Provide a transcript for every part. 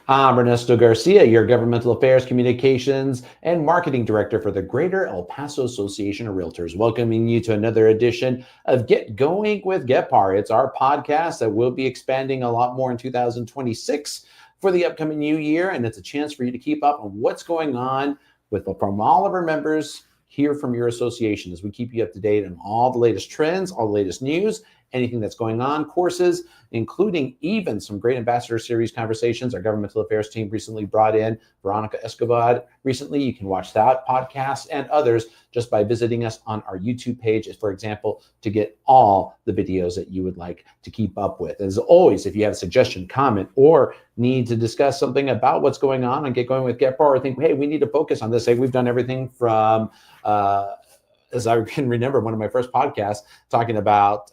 I'm Ernesto Garcia, your Governmental Affairs, Communications, and Marketing Director for the Greater El Paso Association of Realtors, welcoming you to another edition of Get Going with GEPAR. It's our podcast that will be expanding a lot more in 2026 for the upcoming new year, and it's a chance for you to keep up on what's going on from all of our members, hear from your association as we keep you up to date on all the latest trends, all the latest news, anything that's going on, courses, including even some great Ambassador Series conversations. Our governmental affairs team recently brought in Veronica Escobar recently. You can watch that podcast and others just by visiting us on our YouTube page, for example, to get all the videos that you would like to keep up with. As always, if you have a suggestion, comment, or need to discuss something about what's going on and Get Going with GEPAR, or think, hey, we need to focus on this. Hey, we've done everything from as I can remember, one of my first podcasts talking about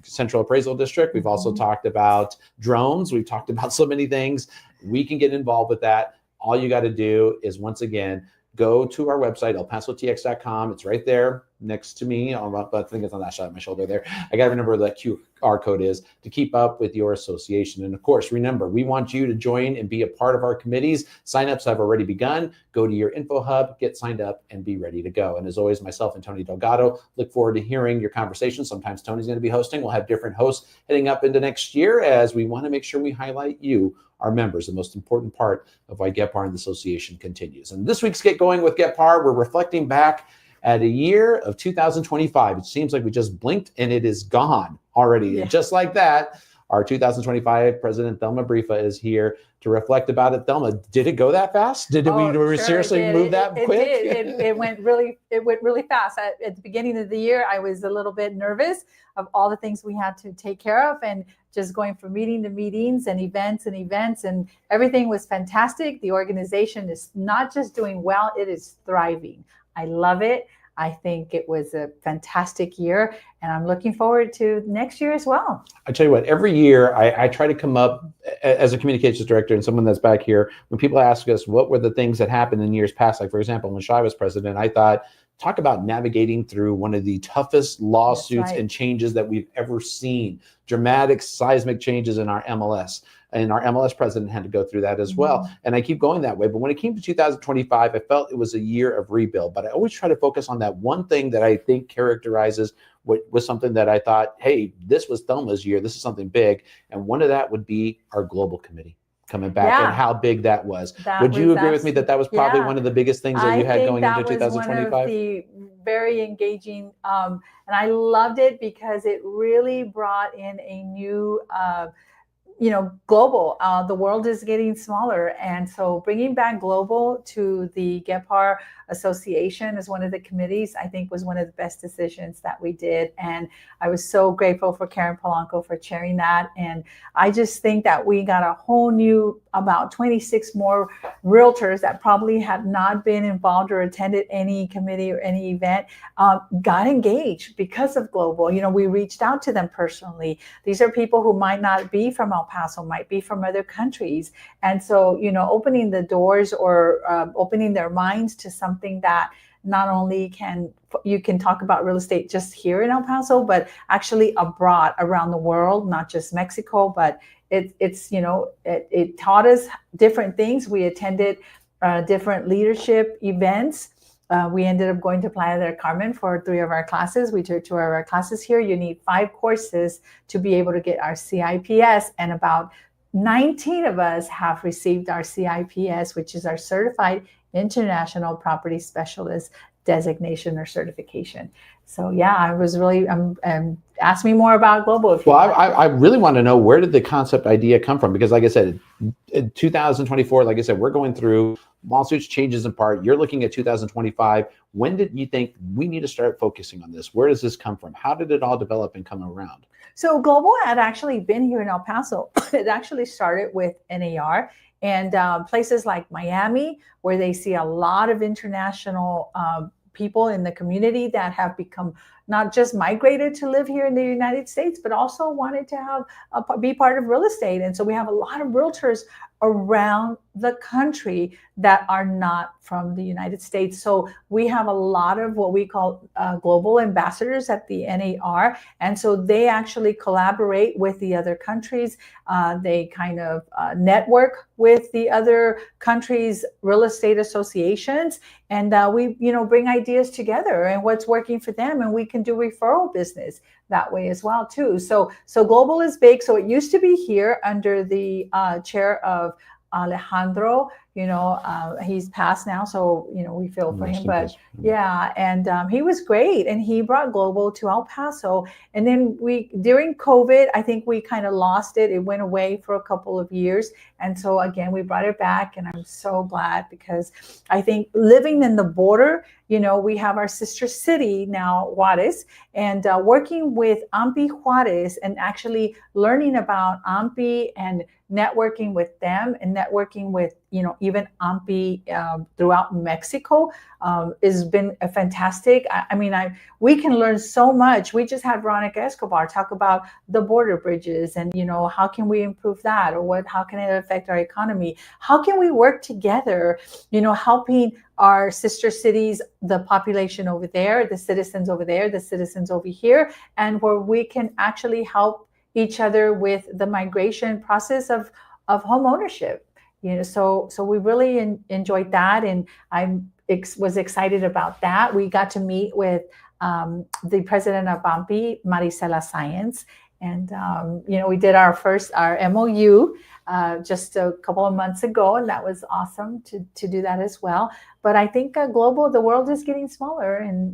Central Appraisal District. We've also talked about drones. We've talked about so many things. We can get involved with that. All you got to do is, once again, go to our website, elpasotx.com. It's right there next to me. I think it's on that side of my shoulder there. I got to remember what that QR code is to keep up with your association. And of course, remember, we want you to join and be a part of our committees. Signups have already begun. Go to your info hub, get signed up, and be ready to go. And as always, myself and Tony Delgado look forward to hearing your conversations. Sometimes Tony's going to be hosting. We'll have different hosts heading up into next year as we want to make sure we highlight you, our members, the most important part of why GEPAR and the association continues. And this week's Get Going with GEPAR, we're reflecting back at a year of 2025. It seems like we just blinked and it is gone already. Yeah. And just like that, our 2025 President Thelma Briffa is here to reflect about it. Thelma, did it go that fast? Did we seriously move that quick? It went really fast. At the beginning of the year, I was a little bit nervous of all the things we had to take care of, and just going from meeting to meetings and events, and everything was fantastic. The organization is not just doing well, it is thriving. I love it. I think it was a fantastic year, and I'm looking forward to next year as well. I tell you what, every year I try to come up as a communications director and someone that's back here, when people ask us what were the things that happened in years past, like for example, when Shai was president, I thought, talk about navigating through one of the toughest lawsuits and changes that we've ever seen. Dramatic, seismic changes in our MLS. And our MLS president had to go through that as well. And I keep going that way. But when it came to 2025, I felt it was a year of rebuild. But I always try to focus on that one thing that I think characterizes what was something that I thought, hey, this was Thelma's year. This is something big. And one of that would be our global committee coming back and how big that was. Would you agree with me that that was probably one of the biggest things that you had going into 2025? One of the very engaging, and I loved it because it really brought in a new global. The world is getting smaller, and so bringing back global to the GEPAR Association as one of the committees, I think, was one of the best decisions that we did. And I was so grateful for Karen Polanco for chairing that. And I just think that we got a whole new, about 26 more realtors that probably had not been involved or attended any committee or any event, got engaged because of global. We reached out to them personally. These are people who might not be from El Paso, might be from other countries. And so, opening the doors or opening their minds to something that not only you can talk about real estate just here in El Paso, but actually abroad, around the world, not just Mexico, but it taught us different things. We attended different leadership events. We ended up going to Playa del Carmen for 3 of our classes. We took 2 of our classes here. You need 5 courses to be able to get our CIPS, and about 19 of us have received our CIPS, which is our Certified International Property Specialist designation or certification. So yeah, I was really, ask me more about global. If well, I really want to know, where did the concept idea come from? Because like I said, in 2024, like I said, we're going through lawsuits, changes in part. You're looking at 2025. When did you think we need to start focusing on this? Where does this come from? How did it all develop and come around? So global had actually been here in El Paso. It actually started with NAR and places like Miami, where they see a lot of international people in the community that have become not just migrated to live here in the United States, but also wanted to be part of real estate. And so we have a lot of realtors around the country that are not from the United States. So we have a lot of what we call global ambassadors at the NAR. And so they actually collaborate with the other countries. They kind of network with the other countries' real estate associations. And we, bring ideas together and what's working for them. And we can do referral business that way as well, too. So global is big. So it used to be here under the chair of Alejandro. He's passed now, so we feel for him, but yeah, and he was great, and he brought global to El Paso. And then during COVID, I think we kind of lost it. It went away for a couple of years, and so again we brought it back, and I'm so glad, because I think living in the border, we have our sister city now, Juarez, and working with AMPI Juarez and actually learning about AMPI and networking with them and networking with even AMPI throughout Mexico has been a fantastic. We can learn so much. We just had Veronica Escobar talk about the border bridges and how can we improve that, or how can it affect our economy? How can we work together, helping our sister cities, the population over there, the citizens over there, the citizens over here, and where we can actually help each other with the migration process of home ownership. So we really enjoyed that, and I was excited about that. We got to meet with the president of AMPI, Maricela Science, and we did our MOU just a couple of months ago, and that was awesome to do that as well. But I think global, the world is getting smaller, and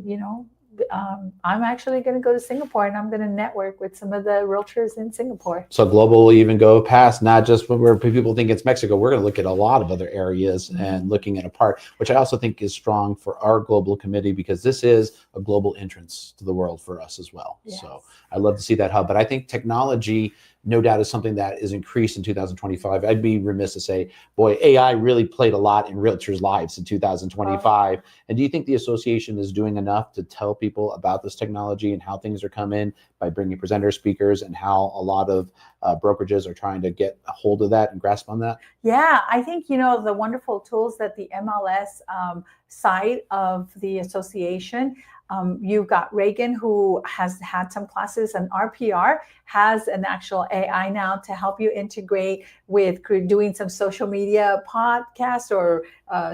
I'm actually going to go to Singapore, and I'm going to network with some of the realtors in Singapore. So global will even go past not just where people think it's Mexico. We're going to look at a lot of other areas and looking at a part, which I also think is strong for our global committee, because this is a global entrance to the world for us as well. Yes. So I love to see that hub. But I think technology, no doubt, is something that is increased in 2025. I'd be remiss to say, boy, AI really played a lot in realtors' lives in 2025. And do you think the association is doing enough to tell people about this technology and how things are coming by bringing presenters, speakers, and how a lot of brokerages are trying to get a hold of that and grasp on that? Yeah, I think, the wonderful tools that the MLS side of the association, you've got Reagan, who has had some classes, and RPR has an actual AI now to help you integrate with doing some social media podcasts or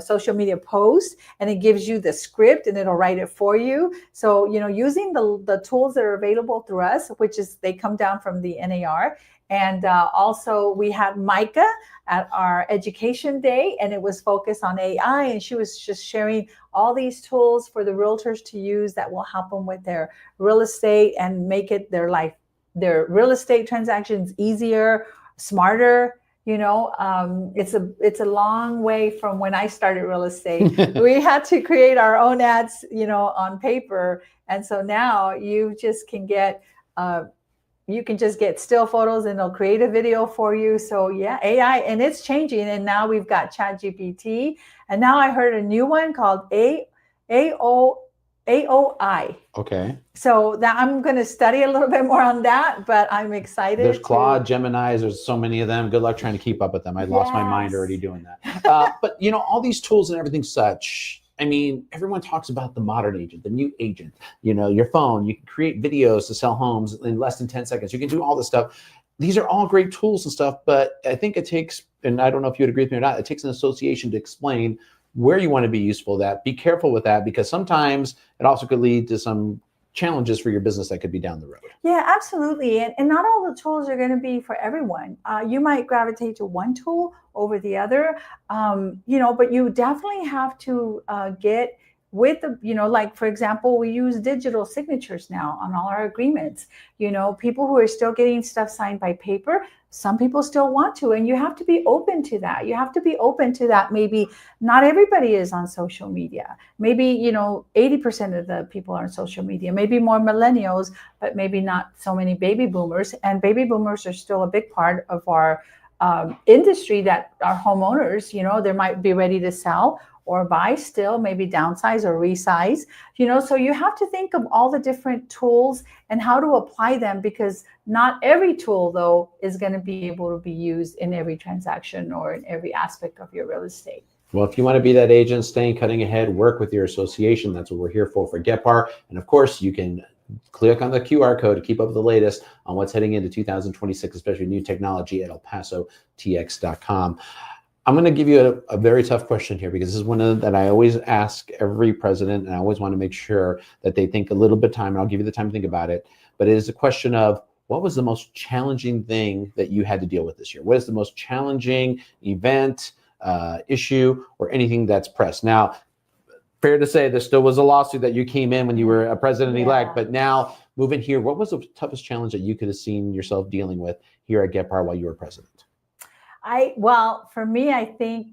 social media posts, and it gives you the script and it'll write it for you. So, using the tools that are available through us, which is they come down from the NAR. And also we had Micah at our education day, and it was focused on AI, and she was just sharing all these tools for the realtors to use that will help them with their real estate and make it their real estate transactions easier, smarter. It's a long way from when I started real estate. We had to create our own ads, on paper. And so now you just can get still photos, and they'll create a video for you. So yeah, AI, and it's changing. And now we've got ChatGPT, and now I heard a new one called AOI. Okay. So that I'm going to study a little bit more on that, but I'm excited. There's Claude, Geminis, there's so many of them. Good luck trying to keep up with them. I lost my mind already doing that. But all these tools and everything such, everyone talks about the modern agent, the new agent, your phone, you can create videos to sell homes in less than 10 seconds. You can do all this stuff. These are all great tools and stuff, but I think it takes, and I don't know if you would agree with me or not, it takes an association to explain where you want to be useful that. Be careful with that, because sometimes it also could lead to some challenges for your business that could be down the road. Yeah, absolutely. And not all the tools are going to be for everyone. You might gravitate to one tool over the other, but you definitely have to get with the, like, for example, we use digital signatures now on all our agreements. People who are still getting stuff signed by paper, some people still want to, and you have to be open to that. Maybe not everybody is on social media. Maybe, 80% of the people are on social media, maybe more millennials, but maybe not so many baby boomers. And baby boomers are still a big part of our industry, that our homeowners, they might be ready to sell, or buy still, maybe downsize or resize, so you have to think of all the different tools and how to apply them, because not every tool though is going to be able to be used in every transaction or in every aspect of your real estate. Well, if you want to be that agent, staying cutting ahead, work with your association. That's what we're here for GEPAR. And of course, you can click on the QR code to keep up with the latest on what's heading into 2026, especially new technology at elpasotx.com. I'm going to give you a very tough question here, because this is one that I always ask every president, and I always want to make sure that they think a little bit of time, and I'll give you the time to think about it. But it is a question of, what was the most challenging thing that you had to deal with this year? What is the most challenging event, issue, or anything that's pressed? Now, fair to say there still was a lawsuit that you came in when you were a president-elect, but now moving here, what was the toughest challenge that you could have seen yourself dealing with here at GEPAR while you were president? Well, for me, I think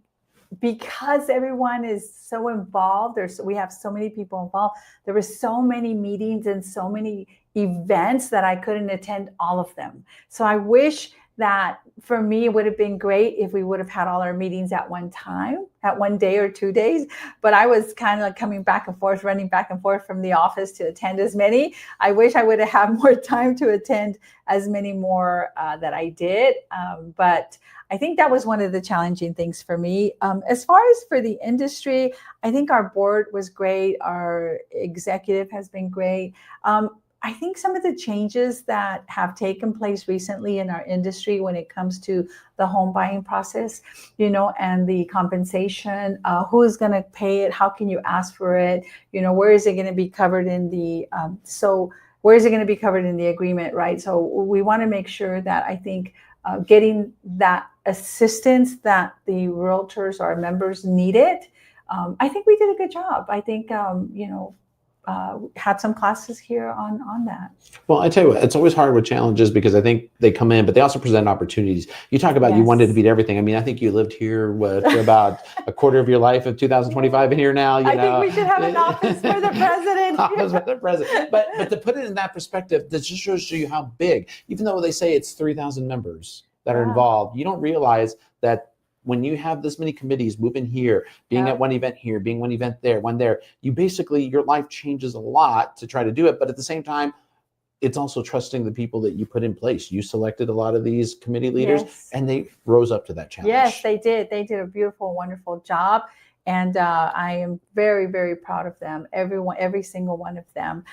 because everyone is so involved, we have so many people involved, there were so many meetings and so many events that I couldn't attend all of them. So I wish that for me, it would have been great if we would have had all our meetings at one time, at one day or 2 days. But I was kind of like coming back and forth, running back and forth from the office to attend as many. I wish I would have had more time to attend as many more that I did. But I think that was one of the challenging things for me. As far as for the industry, I think our board was great. Our executive has been great. I think some of the changes that have taken place recently in our industry when it comes to the home buying process, and the compensation, who is going to pay it? How can you ask for it? Where is it going to be covered in the, where is it going to be covered in the agreement, right? So we want to make sure that, I think, getting that assistance that the realtors, our members, needed. I think we did a good job. I think, had some classes here on that. Well, I tell you what, it's always hard with challenges, because I think they come in, but they also present opportunities. You talk about you wanted to beat everything. I mean, I think you lived here for about a quarter of your life of 2025, and here now. I think we should have an office for the president. Office for the president. But to put it in that perspective, that just shows you how big. Even though they say it's 3,000 members that are involved, you don't realize that when you have this many committees moving here, being at one event here, being one event there, one there, you basically, your life changes a lot to try to do it. But at the same time, it's also trusting the people that you put in place. You selected a lot of these committee leaders, and they rose up to that challenge. Yes, they did. They did a beautiful, wonderful job. And I am very, very proud of them. Every single one of them.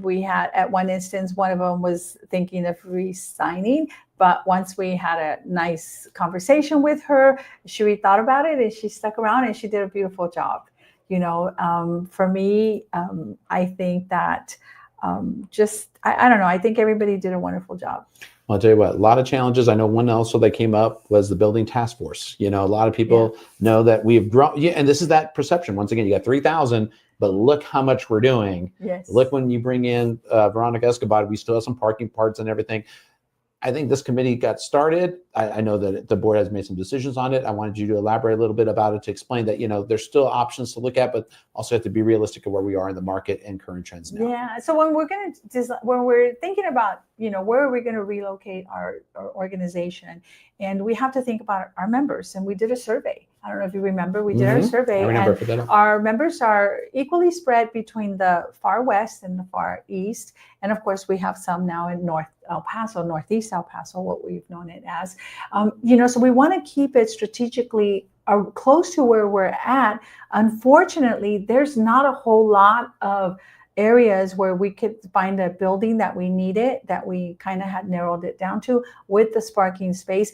We had, at one instance, one of them was thinking of resigning, but once we had a nice conversation with her, she thought about it and she stuck around and she did a beautiful job. For me, I think that I don't know. I think everybody did a wonderful job. I'll tell you what, a lot of challenges. I know one also that came up was the building task force. A lot of people know that we've grown. And this is that perception. Once again, you got 3,000, but look how much we're doing. Yes. Look, when you bring in Veronica Escobar, we still have some parking parts and everything. I think this committee got started. I know that the board has made some decisions on it. I wanted you to elaborate a little bit about it, to explain that, there's still options to look at, but also have to be realistic of where we are in the market and current trends now. Yeah. So when we're thinking about, where are we going to relocate our organization, and we have to think about our members. And we did a survey. I don't know if you remember, we did our survey. I remember. And our members are equally spread between the far west and the far east. And of course, we have some now in North El Paso, Northeast El Paso, what we've known it as. So we want to keep it strategically close to where we're at. Unfortunately, there's not a whole lot of areas where we could find a building that we needed, that we kind of had narrowed it down to, with the parking space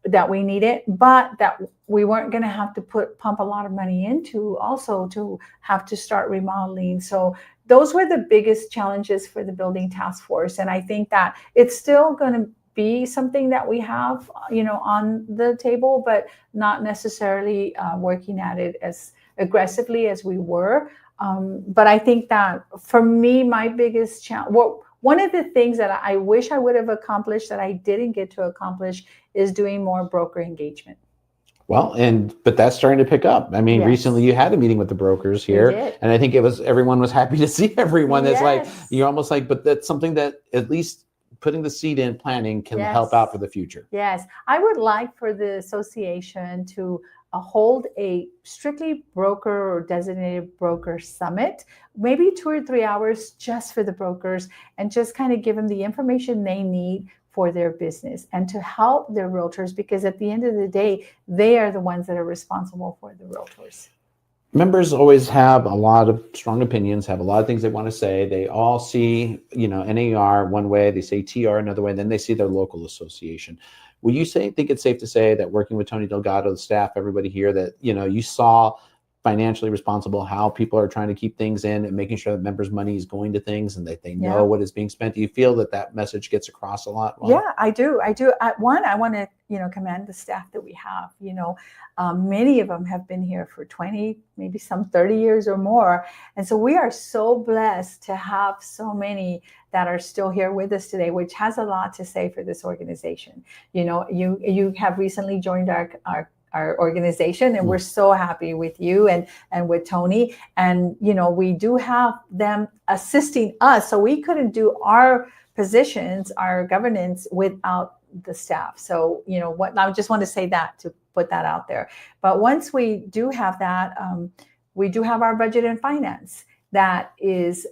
that we needed, but that we weren't going to have to pump a lot of money into, also to have to start remodeling. So those were the biggest challenges for the building task force. And I think that it's still going to be something that we have, on the table, but not necessarily working at it as aggressively as we were. But I think that for me, my biggest challenge, one of the things that I wish I would have accomplished that I didn't get to accomplish, is doing more broker engagement. Well, but that's starting to pick up. I mean, recently you had a meeting with the brokers here, and I think everyone was happy to see everyone. That's like, you're almost like, but that's something that at least putting the seed in, planning, can help out for the future. Yes. I would like for the association to hold a strictly broker or designated broker summit, maybe 2 or 3 hours just for the brokers, and just kind of give them the information they need for their business and to help their realtors, because at the end of the day, they are the ones that are responsible for the realtors. Members always have a lot of strong opinions, have a lot of things they want to say. They all see, NAR one way, they say TR another way, and then they see their local association. Would you think it's safe to say that working with Tony Delgado, the staff, everybody here, that, you saw financially responsible how people are trying to keep things in and making sure that members' money is going to things and that they know what is being spent? Do you feel that message gets across a lot? Yeah, I do. I want to, commend the staff that we have. Many of them have been here for 20, maybe some 30 years or more. And so we are so blessed to have so many that are still here with us today, which has a lot to say for this organization. You have recently joined our organization, and we're so happy with you and with Tony. And, we do have them assisting us. So we couldn't do our positions, our governance, without the staff. So, I just want to say that, to put that out there. But once we do have that, we do have our budget and finance. That is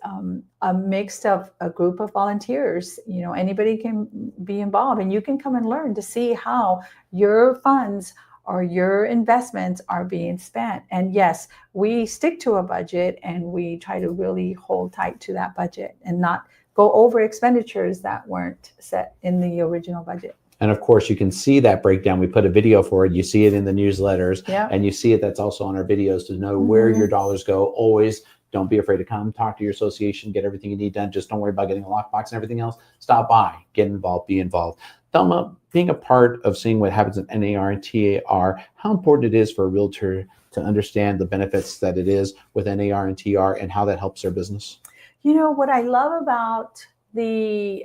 a mix of a group of volunteers. Anybody can be involved, and you can come and learn to see how your funds or your investments are being spent. And yes, we stick to a budget, and we try to really hold tight to that budget and not go over expenditures that weren't set in the original budget. And of course, you can see that breakdown. We put a video for it. You see it in the newsletters, and you see it. That's also on our videos to know where your dollars go. Always don't be afraid to come talk to your association, get everything you need done. Just don't worry about getting a lockbox and everything else. Stop by, get involved, be involved. Thelma, being a part of seeing what happens at NAR and TAR, how important it is for a realtor to understand the benefits that it is with NAR and TR and how that helps their business? What I love about the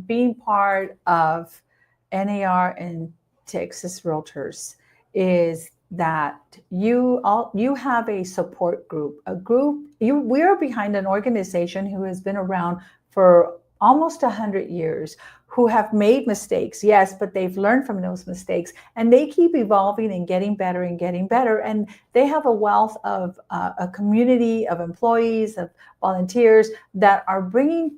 being part of NAR and Texas Realtors is that you have a support group, we are behind an organization who has been around for almost 100 years, who have made mistakes, yes, but they've learned from those mistakes, and they keep evolving and getting better and getting better. And they have a wealth of a community of employees, of volunteers that are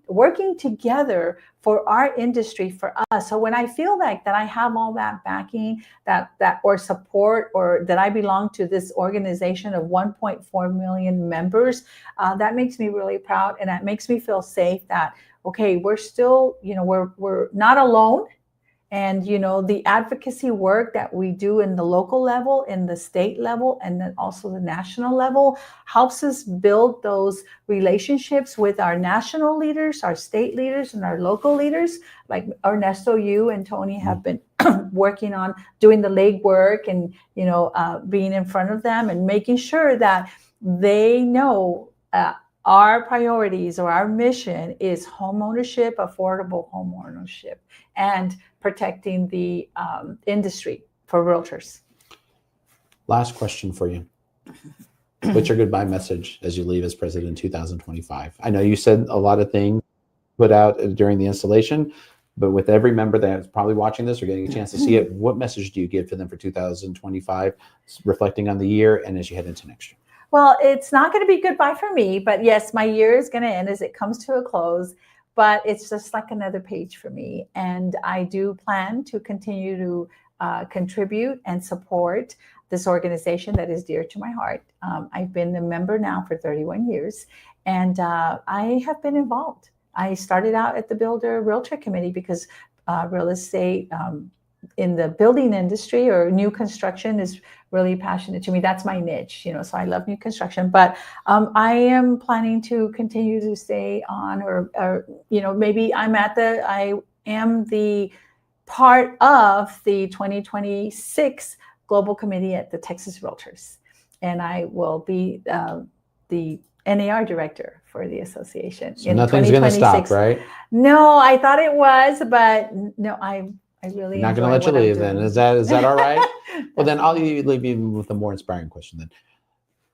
working together for our industry, for us. So when I feel like that I have all that backing, that or support, or that I belong to this organization of 1.4 million members, that makes me really proud, and that makes me feel safe that, okay, we're still, we're not alone. And, the advocacy work that we do in the local level, in the state level, and then also the national level helps us build those relationships with our national leaders, our state leaders, and our local leaders. Like Ernesto, you and Tony have been working on doing the legwork and, being in front of them and making sure that they know our priorities or our mission is homeownership, affordable homeownership, and protecting the industry for realtors. Last question for you. What's your goodbye message as you leave as president in 2025? I know you said a lot of things put out during the installation, but with every member that's probably watching this or getting a chance to see it, what message do you give to them for 2025, reflecting on the year and as you head into next year? Well, it's not going to be goodbye for me, but yes, my year is going to end as it comes to a close, but it's just like another page for me. And I do plan to continue to contribute and support this organization that is dear to my heart. I've been a member now for 31 years, and I have been involved. I started out at the Builder Realtor Committee because real estate in the building industry or new construction is really passionate to me. That's my niche, so I love new construction, but I am planning to continue to stay on, or maybe I am the part of the 2026 Global Committee at the Texas Realtors, and I will be the NAR director for the association. So nothing's going to stop, right? No, I thought it was, but no, I really not going to let you leave then. Is that all right? Well, then I'll leave you with a more inspiring question then.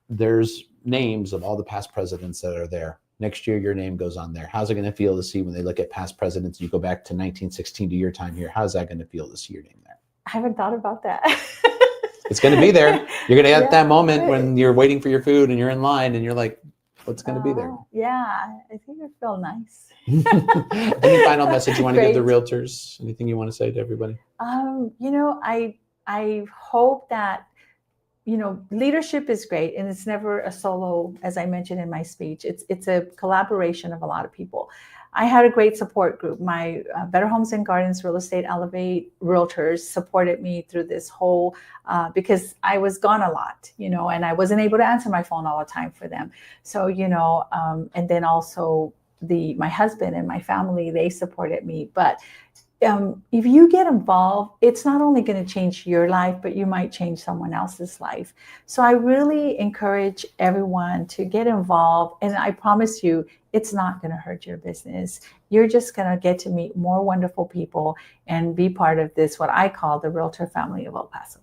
There's names of all the past presidents that are there. Next year, your name goes on there. How's it going to feel to see when they look at past presidents? You go back to 1916 to your time here. How's that going to feel to see your name there? I haven't thought about that. It's going to be there. You're going to get Yeah. that moment when you're waiting for your food and you're in line and you're like, what's going to be there? Yeah, I think it felt nice. Any final message you want to give the Great. realtors? Anything you want to say to everybody? I hope that, leadership is great, and it's never a solo, as I mentioned in my speech. It's a collaboration of a lot of people. I had a great support group. My Better Homes and Gardens Real Estate Elevate realtors supported me through this whole, because I was gone a lot, and I wasn't able to answer my phone all the time for them. So, and then also my husband and my family, they supported me. But if you get involved, it's not only going to change your life, but you might change someone else's life. So I really encourage everyone to get involved. And I promise you, it's not going to hurt your business. You're just going to get to meet more wonderful people and be part of this, what I call the Realtor family of El Paso.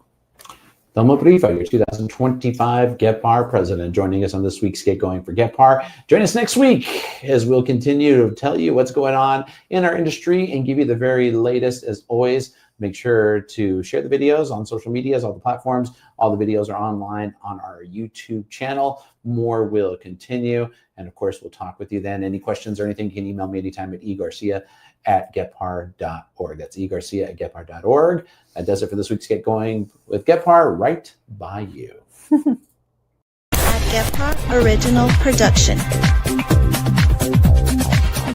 Thelma Briffa, your 2025 GEPAR President, joining us on this week's Get Going for GEPAR. Join us next week as we'll continue to tell you what's going on in our industry and give you the very latest. As always, make sure to share the videos on social medias, all the platforms. All the videos are online on our YouTube channel. More will continue. And of course, we'll talk with you then. Any questions or anything, you can email me anytime at egarcia@gepar.org. That's egarcia@gepar.org. That does it for this week's Get Going with GEPAR, right by you. A GEPAR original production.